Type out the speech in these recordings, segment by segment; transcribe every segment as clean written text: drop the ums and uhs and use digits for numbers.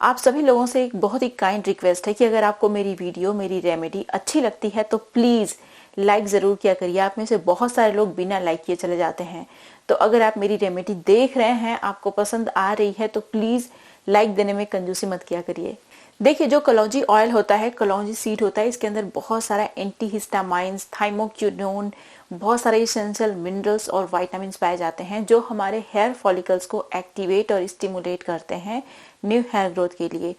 आप सभी लोगों से एक बहुत ही काइंड रिक्वेस्ट है कि अगर आपको मेरी वीडियो, मेरी रेमेडी अच्छी लगती है तो प्लीज़ लाइक ज़रूर किया करिए। आप में से बहुत सारे लोग बिना लाइक किए चले जाते हैं। तो अगर आप मेरी रेमेडी देख रहे हैं, आपको पसंद आ रही है, तो प्लीज़ लाइक देने में कंजूसी मत किया करिए। देखिए, जो कलौंजी ऑयल होता है, कलौंजी सीड होता है, इसके अंदर बहुत सारा एंटीहिस्टामाइंस, थाइमोक्विनोन, बहुत सारे एसेंशियल मिनरल्स और विटामिन्स पाए जाते हैं जो हमारे हेयर फॉलिकल्स को एक्टिवेट और स्टिमुलेट करते हैं न्यू हेयर ग्रोथ के लिए।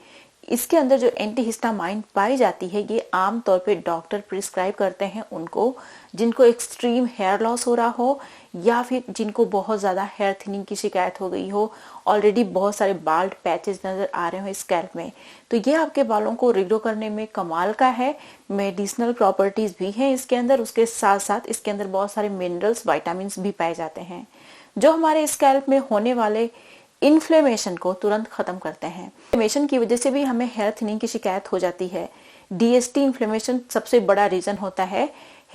इसके अंदर जो एंटीहिस्टामाइन पाई जाती है, ये आमतौर पे डॉक्टर प्रिस्क्राइब करते हैं उनको जिनको एक्सट्रीम हेयर लॉस हो रहा हो या फिर जिनको बहुत ज़्यादा हेयर थिनिंग की शिकायत हो गई हो, ऑलरेडी बहुत सारे बाल्ड पैचेस नज़र आ रहे हो स्कैल्प में। तो ये आपके बालों को रिग्रो करने में कमाल का है। मेडिसिनल प्रॉपर्टीज़ भी हैं इसके अंदर, उसके साथ साथ इसके अंदर बहुत सारे मिनरल्स, विटामिन्स भी पाए जाते हैं जो हमारे स्कैल्प में होने वाले इन्फ्लेमेशन को तुरंत खत्म करते हैं। इन्फ्लेमेशन की वजह से भी हमें हेयर थिनिंग की शिकायत हो जाती है। डीएसटी इन्फ्लेमेशन सबसे बड़ा रीजन होता है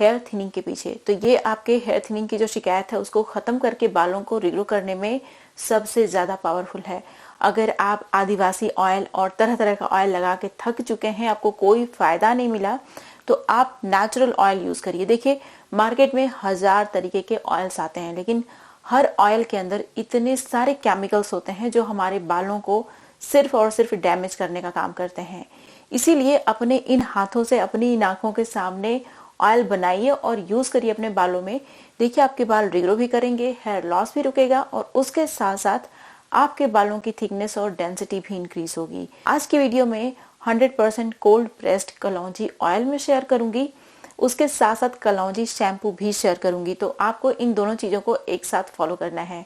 हेयर थिनिंग के पीछे। तो ये आपके हेयर थिनिंग की जो शिकायत है उसको खत्म करके बालों को रिग्रो करने में सबसे ज्यादा पावरफुल है। अगर आप आदिवासी ऑयल और तरह तरह का ऑयल लगा के थक चुके हैं, आपको कोई फायदा नहीं मिला, तो आप नेचुरल ऑयल यूज करिए। देखिए, मार्केट में 1000 तरीके के ऑयल्स आते हैं, लेकिन हर ऑयल के अंदर इतने सारे केमिकल्स होते हैं जो हमारे बालों को सिर्फ और सिर्फ डैमेज करने का काम करते हैं। इसीलिए अपने इन हाथों से, अपनी इन आंखों के सामने ऑयल बनाइए और यूज करिए अपने बालों में। देखिए, आपके बाल रिग्रो भी करेंगे, हेयर लॉस भी रुकेगा और उसके साथ साथ आपके बालों की थिकनेस और डेंसिटी भी इंक्रीज होगी। आज की वीडियो में 100% कोल्ड प्रेस्ड कलौंजी ऑयल में शेयर करूंगी, उसके साथ साथ कलौंजी शैम्पू भी शेयर करूंगी। तो आपको इन दोनों चीजों को एक साथ फॉलो करना है।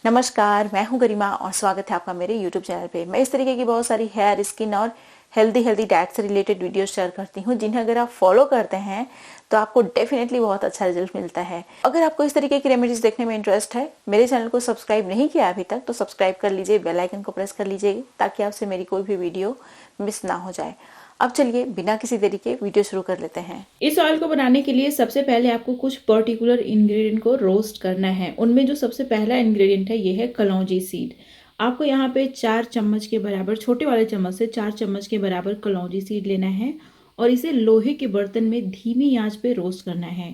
नमस्कार, मैं हूं गरिमा और स्वागत है आपका मेरे यूट्यूब चैनल पे। मैं इस तरीके की बहुत सारी हेयर, स्किन और हेल्दी डाइट से रिलेटेड वीडियो शेयर करती हूँ, जिन्हें अगर आप फॉलो करते हैं तो आपको डेफिनेटली बहुत अच्छा रिजल्ट मिलता है। अगर आपको इस तरीके की रेमेडीज देखने में इंटरेस्ट है, मेरे चैनल को सब्सक्राइब नहीं किया अभी तक, तो सब्सक्राइब कर लीजिए, बेल आइकन को प्रेस कर लीजिए ताकि आपसे मेरी कोई भी वीडियो मिस ना हो जाए। अब चलिए बिना किसी देरी के वीडियो शुरू कर लेते हैं। इस ऑयल को बनाने के लिए सबसे पहले आपको कुछ पर्टिकुलर इंग्रेडिएंट को रोस्ट करना है। उनमें जो सबसे पहला इंग्रेडिएंट है ये है कलौंजी सीड। आपको यहाँ पे 4 चम्मच के बराबर, छोटे वाले चम्मच से 4 चम्मच के बराबर कलौंजी सीड लेना है और इसे लोहे के बर्तन में धीमी आंच पे रोस्ट करना है।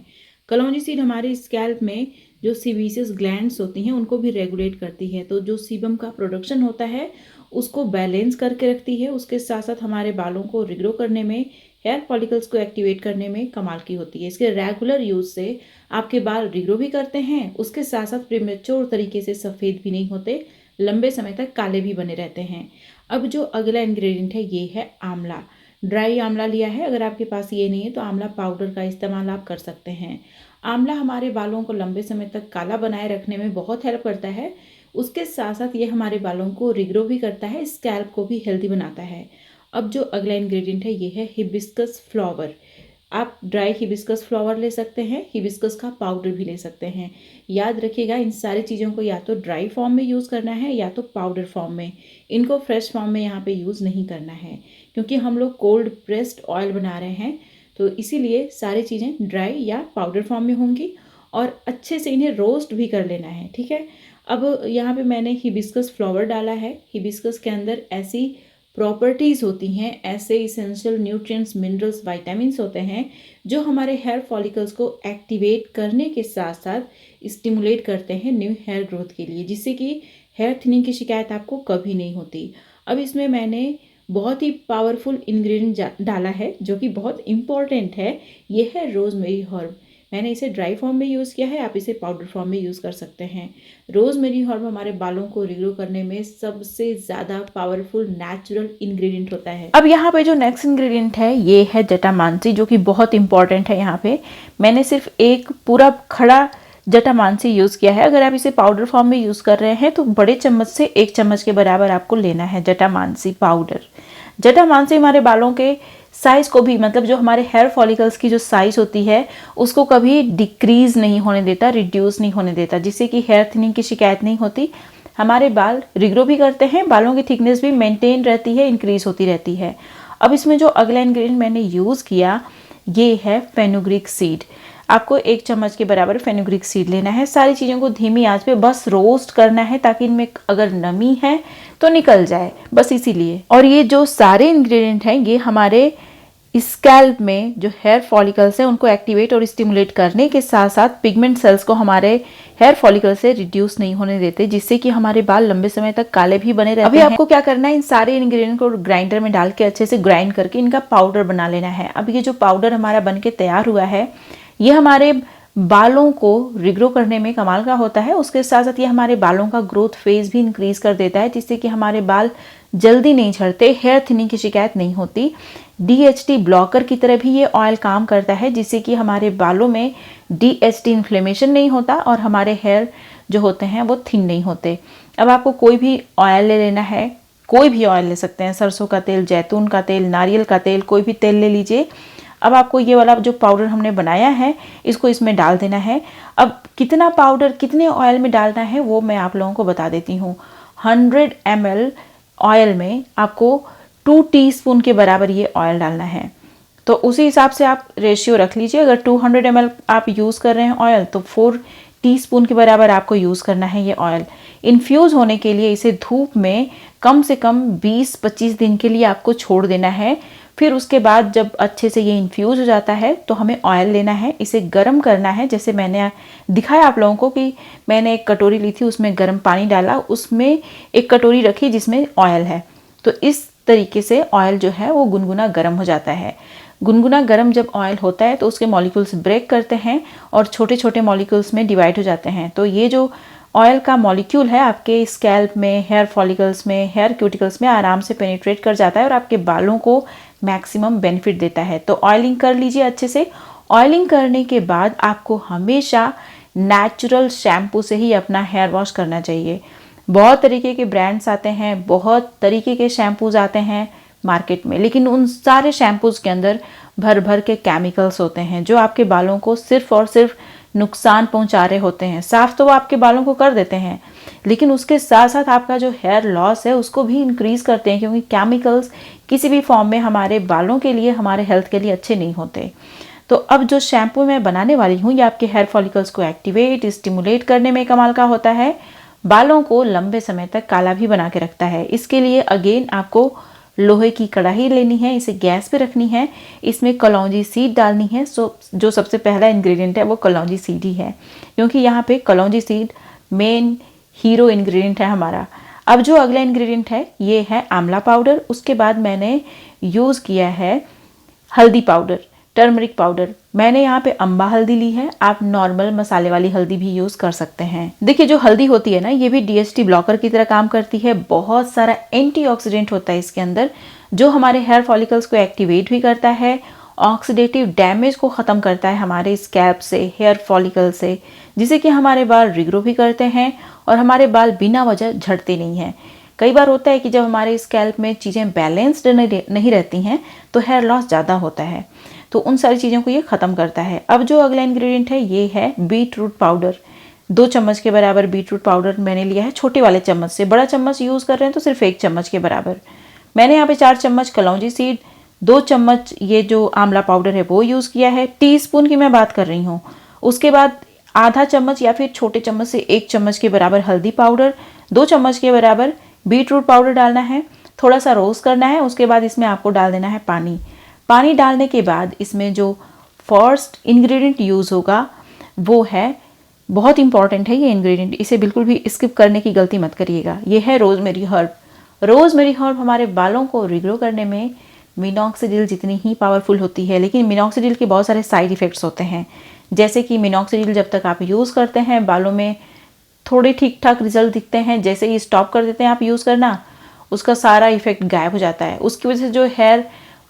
कलौंजी सीड हमारे स्कैल्प में जो सीबेसियस ग्लैंड्स होती हैं उनको भी रेगुलेट करती है, तो जो सीबम का प्रोडक्शन होता है उसको बैलेंस करके रखती है। उसके साथ साथ हमारे बालों को रिग्रो करने में, हेयर फॉलिकल्स को एक्टिवेट करने में कमाल की होती है। इसके रेगुलर यूज से आपके बाल रिग्रो भी करते हैं, उसके साथ साथ प्रीमेच्योर तरीके से सफ़ेद भी नहीं होते, लंबे समय तक काले भी बने रहते हैं। अब जो अगला इंग्रेडिएंट है ये है आंवला। ड्राई आंवला लिया है, अगर आपके पास ये नहीं है तो आंवला पाउडर का इस्तेमाल आप कर सकते हैं। आंवला हमारे बालों को लंबे समय तक काला बनाए रखने में बहुत हेल्प करता है। उसके साथ साथ ये हमारे बालों को रिग्रो भी करता है, स्कैल्प को भी हेल्दी बनाता है। अब जो अगला इंग्रेडिएंट है ये है हिबिस्कस फ्लावर। आप ड्राई हिबिस्कस फ्लावर ले सकते हैं, हिबिस्कस का पाउडर भी ले सकते हैं। याद रखिएगा, इन सारी चीज़ों को या तो ड्राई फॉर्म में यूज़ करना है या तो पाउडर फॉर्म में। इनको फ्रेश फॉर्म में यहाँ पे यूज़ नहीं करना है, क्योंकि हम लोग कोल्ड प्रेस्ड ऑयल बना रहे हैं, तो इसीलिए सारी चीज़ें ड्राई या पाउडर फॉर्म में होंगी और अच्छे से इन्हें रोस्ट भी कर लेना है, ठीक है। अब यहाँ पे मैंने हिबिस्कस फ्लावर डाला है। हिबिस्कस के अंदर ऐसी प्रॉपर्टीज़ होती हैं, ऐसे इसेंशियल न्यूट्रिएंट्स, मिनरल्स, विटामिन्स होते हैं जो हमारे हेयर फॉलिकल्स को एक्टिवेट करने के साथ साथ स्टिमुलेट करते हैं न्यू हेयर ग्रोथ के लिए, जिससे कि हेयर थिनिंग की शिकायत आपको कभी नहीं होती। अब इसमें मैंने बहुत ही पावरफुल इंग्रेडिएंट डाला है जो कि बहुत इम्पॉर्टेंट है। ये है रोजमेरी हर्ब। मैंने इसे ड्राई फॉर्म में यूज़ किया है, आप इसे पाउडर फॉर्म में यूज़ कर सकते हैं। रोजमेरी हर्ब हमारे बालों को रिग्रो करने में सबसे ज़्यादा पावरफुल नेचुरल इंग्रेडिएंट होता है। अब यहाँ पे जो नेक्स्ट इंग्रेडिएंट है ये है जटामांसी, जो कि बहुत इंपॉर्टेंट है। यहाँ पे मैंने सिर्फ एक पूरा खड़ा जटामांसी यूज़ किया है। अगर आप इसे पाउडर फॉर्म में यूज़ कर रहे हैं तो बड़े चम्मच से 1 चम्मच के बराबर आपको लेना है जटामांसी पाउडर। जटामांसी हमारे बालों के साइज को भी, मतलब जो हमारे हेयर फॉलिकल्स की जो साइज होती है उसको कभी डिक्रीज नहीं होने देता, रिड्यूस नहीं होने देता, जिससे कि हेयर थिनिंग की शिकायत नहीं होती। हमारे बाल रिग्रो भी करते हैं, बालों की थिकनेस भी मेंटेन रहती है, इंक्रीज होती रहती है। अब इसमें जो अगला इंग्रेडिएंट मैंने यूज़ किया ये है फेनुग्रीक सीड। आपको 1 चम्मच के बराबर फेनुग्रीक सीड लेना है। सारी चीज़ों को धीमी आंच पे बस रोस्ट करना है ताकि इनमें अगर नमी है तो निकल जाए, बस इसीलिए। और ये जो सारे इंग्रेडिएंट हैं ये हमारे स्कैल्प में जो हेयर फॉलिकल्स हैं उनको एक्टिवेट और स्टिमुलेट करने के साथ साथ पिगमेंट सेल्स को हमारे हेयर फॉलिकल से रिड्यूस नहीं होने देते, जिससे कि हमारे बाल लंबे समय तक काले भी बने रहते हैं। अभी आपको क्या करना है, इन सारे इंग्रेडिएंट को ग्राइंडर में डाल के अच्छे से ग्राइंड करके इनका पाउडर बना लेना है। अब ये जो पाउडर हमारा बन के तैयार हुआ है ये हमारे बालों को रिग्रो करने में कमाल का होता है। उसके साथ साथ ये हमारे बालों का ग्रोथ फेज भी इंक्रीज कर देता है, जिससे कि हमारे बाल जल्दी नहीं झड़ते, हेयर थिनिंग की शिकायत नहीं होती। DHT ब्लॉकर की तरह भी ये ऑयल काम करता है, जिससे कि हमारे बालों में DHT इन्फ्लेमेशन नहीं होता और हमारे हेयर जो होते हैं वो थिन नहीं होते। अब आपको कोई भी ऑयल ले लेना है, कोई भी ऑयल ले सकते हैं, सरसों का तेल, जैतून का तेल, नारियल का तेल, कोई भी तेल ले लीजिए। अब आपको ये वाला जो पाउडर हमने बनाया है इसको इसमें डाल देना है। अब कितना पाउडर कितने ऑयल में डालना है वो मैं आप लोगों को बता देती हूँ। 100 ml ऑयल में आपको 2 टीस्पून के बराबर ये ऑयल डालना है, तो उसी हिसाब से आप रेशियो रख लीजिए। अगर 200 ml आप यूज़ कर रहे हैं ऑयल तो 4 टीस्पून के बराबर आपको यूज़ करना है ये ऑयल। इन्फ्यूज़ होने के लिए इसे धूप में कम से कम 20-25 दिन के लिए आपको छोड़ देना है। फिर उसके बाद जब अच्छे से ये इन्फ्यूज़ हो जाता है तो हमें ऑयल लेना है, इसे गर्म करना है। जैसे मैंने दिखाया आप लोगों को कि मैंने एक कटोरी ली थी, उसमें गर्म पानी डाला, उसमें एक कटोरी रखी जिसमें ऑयल है। तो इस तरीके से ऑयल जो है वो गुनगुना गर्म हो जाता है। गुनगुना गर्म जब ऑयल होता है तो उसके मॉलिक्यूल्स ब्रेक करते हैं और छोटे छोटे मॉलिक्यूल्स में डिवाइड हो जाते हैं। तो ये जो ऑयल का मॉलिक्यूल है आपके स्कैल्प में, हेयर फॉलिकल्स में, हेयर क्यूटिकल्स में आराम से पेनिट्रेट कर जाता है और आपके बालों को मैक्सिमम बेनिफिट देता है। तो ऑयलिंग कर लीजिए अच्छे से। ऑयलिंग करने के बाद आपको हमेशा नेचुरल शैम्पू से ही अपना हेयर वॉश करना चाहिए। बहुत तरीके के ब्रांड्स आते हैं, बहुत तरीके के शैम्पूज आते हैं मार्केट में, लेकिन उन सारे शैम्पूज के अंदर भर भर के केमिकल्स होते हैं जो आपके बालों को सिर्फ और सिर्फ नुकसान पहुंचा रहे होते हैं। साफ तो वो आपके बालों को कर देते हैं, लेकिन उसके साथ साथ आपका जो हेयर लॉस है उसको भी इंक्रीज करते हैं, क्योंकि केमिकल्स किसी भी फॉर्म में हमारे बालों के लिए, हमारे हेल्थ के लिए अच्छे नहीं होते। तो अब जो शैम्पू मैं बनाने वाली हूँ ये आपके हेयर फॉलिकल्स को एक्टिवेट, स्टिमुलेट करने में कमाल का होता है, बालों को लंबे समय तक काला भी बना के रखता है। इसके लिए अगेन आपको लोहे की कढ़ाई लेनी है, इसे गैस पे रखनी है, इसमें कलौंजी सीड डालनी है। जो सबसे पहला इंग्रेडिएंट है वो कलौंजी सीड ही है, क्योंकि यहाँ पे कलौंजी सीड मेन हीरो इंग्रेडिएंट है हमारा। अब जो अगला इंग्रेडिएंट है ये है आंवला पाउडर। उसके बाद मैंने यूज़ किया है हल्दी पाउडर, टर्मरिक पाउडर। मैंने यहाँ पे अम्बा हल्दी ली है, आप नॉर्मल मसाले वाली हल्दी भी यूज़ कर सकते हैं। देखिए जो हल्दी होती है ना ये भी DHT ब्लॉकर की तरह काम करती है। बहुत सारा एंटीऑक्सीडेंट होता है इसके अंदर जो हमारे हेयर फॉलिकल्स को एक्टिवेट भी करता है, ऑक्सीडेटिव डैमेज को ख़त्म करता है हमारे स्कैल्प से, हेयर फॉलिकल से, जिससे कि हमारे बाल रिग्रो भी करते हैं और हमारे बाल बिना वजह झड़ते नहीं हैं। कई बार होता है कि जब हमारे स्कैल्प में चीज़ें बैलेंस्ड नहीं रहती हैं तो हेयर लॉस ज़्यादा होता है, तो उन सारी चीज़ों को ये ख़त्म करता है। अब जो अगला इंग्रेडिएंट है ये है बीट रूट पाउडर। 2 चम्मच के बराबर बीट रूट पाउडर मैंने लिया है, छोटे वाले चम्मच से। बड़ा चम्मच यूज़ कर रहे हैं तो सिर्फ 1 चम्मच के बराबर। मैंने यहाँ पे 4 चम्मच कलौंजी सीड, 2 चम्मच ये जो आंवला पाउडर है वो यूज़ किया है। टीस्पून की मैं बात कर रही हूँ। उसके बाद आधा चम्मच या फिर छोटे चम्मच से 1 चम्मच के बराबर हल्दी पाउडर, 2 चम्मच के बराबर बीट रूट पाउडर डालना है, थोड़ा सा रोस्ट करना है। उसके बाद इसमें आपको डाल देना है पानी। पानी डालने के बाद इसमें जो फर्स्ट इंग्रेडिएंट यूज़ होगा वो है, बहुत इंपॉर्टेंट है ये इंग्रेडिएंट, इसे बिल्कुल भी स्किप करने की गलती मत करिएगा। ये है रोजमेरी हर्ब। रोजमेरी हर्ब हमारे बालों को रिग्रो करने में मिनॉक्सिडिल जितनी ही पावरफुल होती है, लेकिन मिनॉक्सिडिल के बहुत सारे साइड इफ़ेक्ट्स होते हैं। जैसे कि मिनॉक्सिडिल जब तक आप यूज़ करते हैं बालों में थोड़े ठीक ठाक रिजल्ट दिखते हैं, जैसे ही स्टॉप कर देते हैं आप यूज़ करना उसका सारा इफेक्ट गायब हो जाता है। उसकी वजह से जो हेयर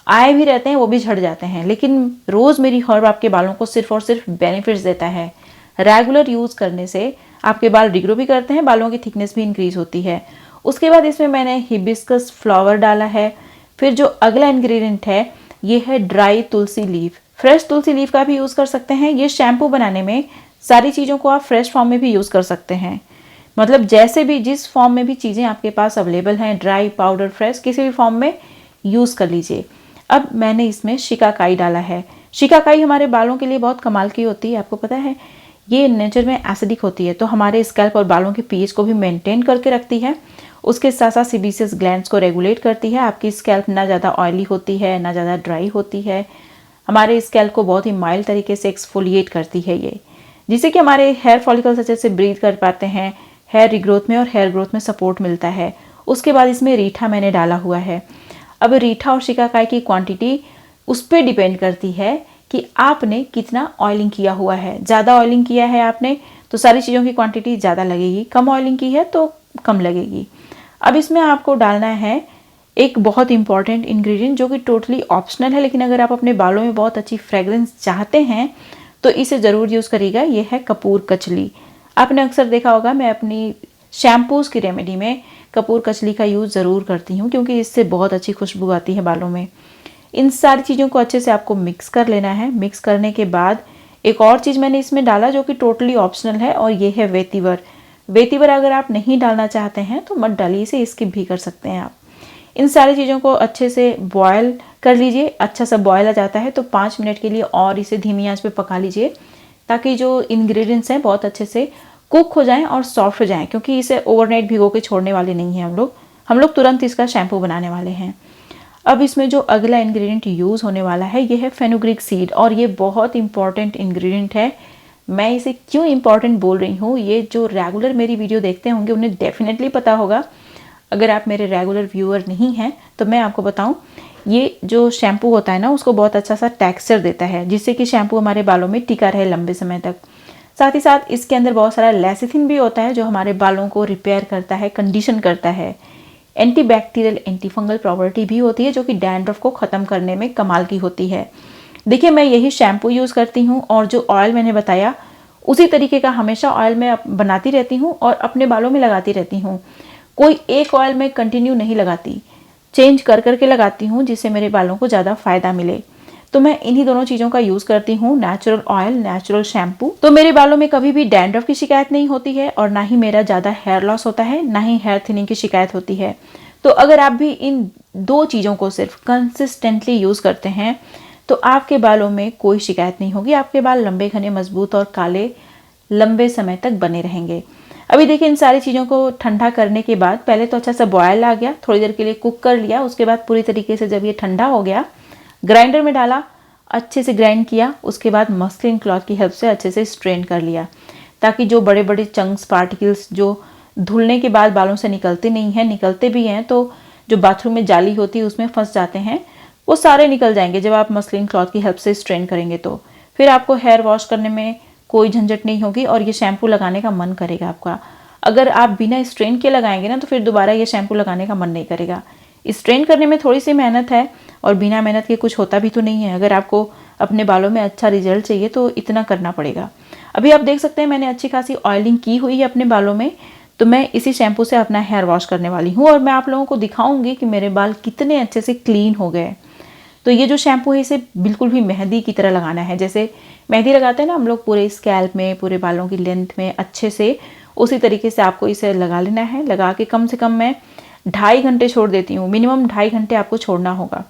आए भी रहते हैं वो भी झड़ जाते हैं। लेकिन रोजमेरी हर्ब आपके बालों को सिर्फ और सिर्फ बेनिफिट्स देता है। रेगुलर यूज़ करने से आपके बाल रिग्रो भी करते हैं, बालों की थिकनेस भी इंक्रीज होती है। उसके बाद इसमें मैंने हिबिस्कस फ्लावर डाला है। फिर जो अगला इंग्रेडिएंट है ये है ड्राई तुलसी लीफ। फ्रेश तुलसी लीफ का भी यूज़ कर सकते हैं। ये शैम्पू बनाने में सारी चीज़ों को आप फ्रेश फॉर्म में भी यूज़ कर सकते हैं, मतलब जैसे भी जिस फॉर्म में भी चीज़ें आपके पास अवेलेबल हैं, ड्राई, पाउडर, फ्रेश, किसी भी फॉर्म में यूज़ कर लीजिए। अब मैंने इसमें शिकाकाई डाला है। शिकाकाई हमारे बालों के लिए बहुत कमाल की होती है, आपको पता है। ये नेचर में एसिडिक होती है, तो हमारे स्कैल्प और बालों के पीएच को भी मेंटेन करके रखती है। उसके साथ साथ सीबेसियस ग्लैंड्स को रेगुलेट करती है। आपकी स्कैल्प ना ज़्यादा ऑयली होती है, ना ज़्यादा ड्राई होती है। हमारे स्कैल्प को बहुत ही माइल्ड तरीके से एक्सफोलिएट करती है ये, जिससे कि हमारे हेयर फॉलिकल्स अच्छे से ब्रीथ कर पाते हैं, हेयर रिग्रोथ में और हेयर ग्रोथ में सपोर्ट मिलता है। उसके बाद इसमें रीठा मैंने डाला हुआ है। अब रीठा और शिकाकाई की क्वांटिटी उस पर डिपेंड करती है कि आपने कितना ऑयलिंग किया हुआ है। ज़्यादा ऑयलिंग किया है आपने तो सारी चीज़ों की क्वांटिटी ज़्यादा लगेगी, कम ऑयलिंग की है तो कम लगेगी। अब इसमें आपको डालना है एक बहुत इंपॉर्टेंट इंग्रेडिएंट जो कि टोटली ऑप्शनल है, लेकिन अगर आप अपने बालों में बहुत अच्छी फ्रेग्रेंस चाहते हैं तो इसे ज़रूर यूज़ करिएगा। ये है कपूर कचली। आपने अक्सर देखा होगा मैं अपनी शैम्पूज़ की रेमेडी में कपूर कचली का यूज़ ज़रूर करती हूँ, क्योंकि इससे बहुत अच्छी खुशबू आती है बालों में। इन सारी चीज़ों को अच्छे से आपको मिक्स कर लेना है। मिक्स करने के बाद एक और चीज़ मैंने इसमें डाला जो कि टोटली ऑप्शनल है, और ये है वेटिवर। वेटिवर अगर आप नहीं डालना चाहते हैं तो मत डालिए, इसे स्किप भी कर सकते हैं आप। इन सारी चीज़ों को अच्छे से बॉयल कर लीजिए। अच्छा सा बॉयल आ जाता है तो 5 मिनट के लिए और इसे धीमी आंच पे पका लीजिए, ताकि जो इंग्रेडिएंट्स हैं बहुत अच्छे से कुक हो जाएं और सॉफ्ट हो जाएं, क्योंकि इसे ओवरनाइट भिगो के छोड़ने वाले नहीं हैं हम लोग तुरंत इसका शैम्पू बनाने वाले हैं। अब इसमें जो अगला इंग्रेडिएंट यूज़ होने वाला है ये है फेनुग्रीक सीड, और ये बहुत इंपॉर्टेंट इंग्रेडिएंट है। मैं इसे क्यों इंपॉर्टेंट बोल रही हूँ, ये जो रेगुलर मेरी वीडियो देखते होंगे उन्हें डेफिनेटली पता होगा। अगर आप मेरे रेगुलर व्यूअर नहीं हैं तो मैं आपको बताऊं, ये जो शैम्पू होता है ना उसको बहुत अच्छा सा टेक्सचर देता है, जिससे कि शैम्पू हमारे बालों में टिका रहे लंबे समय तक। साथ ही साथ इसके अंदर बहुत सारा लेसिथिन भी होता है जो हमारे बालों को रिपेयर करता है, कंडीशन करता है। एंटीबैक्टीरियल, एंटीफंगल प्रॉपर्टी भी होती है जो कि डैंड्रफ को ख़त्म करने में कमाल की होती है। देखिए मैं यही शैम्पू यूज़ करती हूँ, और जो ऑयल मैंने बताया उसी तरीके का हमेशा ऑयल मैं बनाती रहती हूँ और अपने बालों में लगाती रहती हूँ। कोई एक ऑयल में कंटिन्यू नहीं लगाती, चेंज कर करके लगाती हूँ, जिससे मेरे बालों को ज़्यादा फ़ायदा मिले। तो मैं इन्हीं दोनों चीज़ों का यूज़ करती हूँ, नेचुरल ऑयल, नेचुरल शैम्पू। तो मेरे बालों में कभी भी डैंड्रफ की शिकायत नहीं होती है, और ना ही मेरा ज़्यादा हेयर लॉस होता है, ना ही हेयर थिनिंग की शिकायत होती है। तो अगर आप भी इन 2 चीज़ों को सिर्फ कंसिस्टेंटली यूज़ करते हैं तो आपके बालों में कोई शिकायत नहीं होगी। आपके बाल लंबे, घने, मजबूत और काले लंबे समय तक बने रहेंगे। अभी देखिए इन सारी चीज़ों को ठंडा करने के बाद पहले तो अच्छा सा बॉयल आ गया, थोड़ी देर के लिए कुक कर लिया। उसके बाद पूरी तरीके से जब ये ठंडा हो गया, ग्राइंडर में डाला, अच्छे से ग्राइंड किया। उसके बाद मस्लिन क्लॉथ की हेल्प से अच्छे से स्ट्रेन कर लिया, ताकि जो बड़े बड़े चंक्स, पार्टिकल्स जो धुलने के बाद बालों से निकलते नहीं हैं, निकलते भी हैं तो जो बाथरूम में जाली होती है उसमें फंस जाते हैं, वो सारे निकल जाएंगे जब आप मस्लिन क्लॉथ की हेल्प से स्ट्रेन करेंगे। तो फिर आपको हेयर वॉश करने में कोई झंझट नहीं होगी, और ये शैम्पू लगाने का मन करेगा आपका। अगर आप बिना स्ट्रेन के लगाएंगे ना तो फिर दोबारा ये शैम्पू लगाने का मन नहीं करेगा। स्ट्रेन करने में थोड़ी सी मेहनत है, और बिना मेहनत के कुछ होता भी तो नहीं है। अगर आपको अपने बालों में अच्छा रिजल्ट चाहिए तो इतना करना पड़ेगा। अभी आप देख सकते हैं मैंने अच्छी खासी ऑयलिंग की हुई है अपने बालों में, तो मैं इसी शैम्पू से अपना हेयर वॉश करने वाली हूँ, और मैं आप लोगों को दिखाऊंगी कि मेरे बाल कितने अच्छे से क्लीन हो गए। तो ये जो शैम्पू है इसे बिल्कुल भी मेहंदी की तरह लगाना है, जैसे मेहंदी लगाते हैं ना हम लोग पूरे स्कैल्प में, पूरे बालों की लेंथ में अच्छे से, उसी तरीके से आपको इसे लगा लेना है। लगा के कम से कम मैं 2.5 घंटे छोड़ देती हूँ, मिनिमम 2.5 घंटे आपको छोड़ना होगा।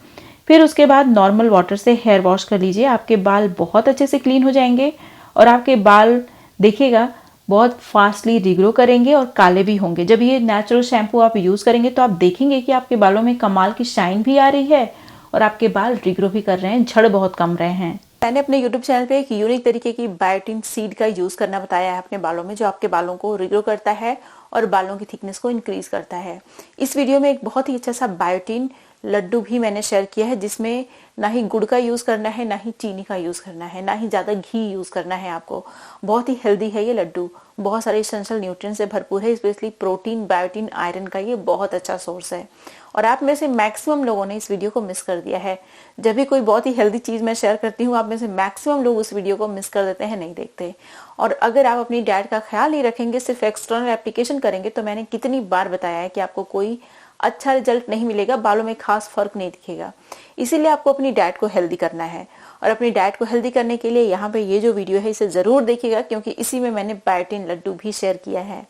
फिर उसके बाद नॉर्मल वाटर से हेयर वॉश कर लीजिए। आपके बाल बहुत अच्छे से क्लीन हो जाएंगे, और आपके बाल देखिएगा बहुत फास्टली रिग्रो करेंगे और काले भी होंगे। जब ये नेचुरल शैम्पू आप यूज़ करेंगे तो आप देखेंगे कि आपके बालों में कमाल की शाइन भी आ रही है, और आपके बाल रिग्रो भी कर रहे हैं, झड़ बहुत कम रहे हैं। मैंने अपने YouTube चैनल पे एक यूनिक तरीके की बायोटिन सीड का यूज़ करना बताया है अपने बालों में, जो आपके बालों को रिग्रो करता है और बालों की थिकनेस को इंक्रीज करता है। इस वीडियो में एक बहुत ही अच्छा सा बायोटिन लड्डू भी मैंने शेयर किया है, जिसमें ना ही गुड़ का यूज़ करना है, ना ही चीनी का यूज़ करना है, ना ही ज़्यादा घी यूज़ करना है आपको। बहुत ही हेल्दी है ये लड्डू, बहुत सारे एसेंशियल न्यूट्रिएंट्स से भरपूर है, स्पेशली प्रोटीन, बायोटिन, आयरन का ये बहुत अच्छा सोर्स है। और आप में से मैक्सिमम लोगों ने इस वीडियो को मिस कर दिया है। जब भी कोई बहुत ही हेल्दी चीज़ मैं शेयर करती हूँ, आप में से मैक्सिमम लोग उस वीडियो को मिस कर देते हैं, नहीं देखते। और अगर आप अपनी डाइट का ख्याल नहीं रखेंगे, सिर्फ एक्सटर्नल एप्लीकेशन करेंगे, तो मैंने कितनी बार बताया है कि आपको कोई अच्छा रिजल्ट नहीं मिलेगा, बालों में खास फर्क नहीं दिखेगा। इसीलिए आपको अपनी डाइट को हेल्दी करना है, और अपनी डाइट को हेल्दी करने के लिए यहाँ पे ये जो वीडियो है इसे ज़रूर देखिएगा, क्योंकि इसी में मैंने बायोटिन लड्डू भी शेयर किया है।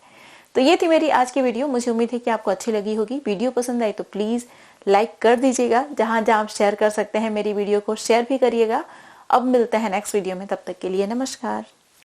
तो ये थी मेरी आज की वीडियो। मुझे उम्मीद है कि आपको अच्छी लगी होगी। वीडियो पसंद आई तो प्लीज़ लाइक कर दीजिएगा। जहाँ जहाँ आप शेयर कर सकते हैं मेरी वीडियो को शेयर भी करिएगा। अब मिलते हैं नेक्स्ट वीडियो में, तब तक के लिए नमस्कार।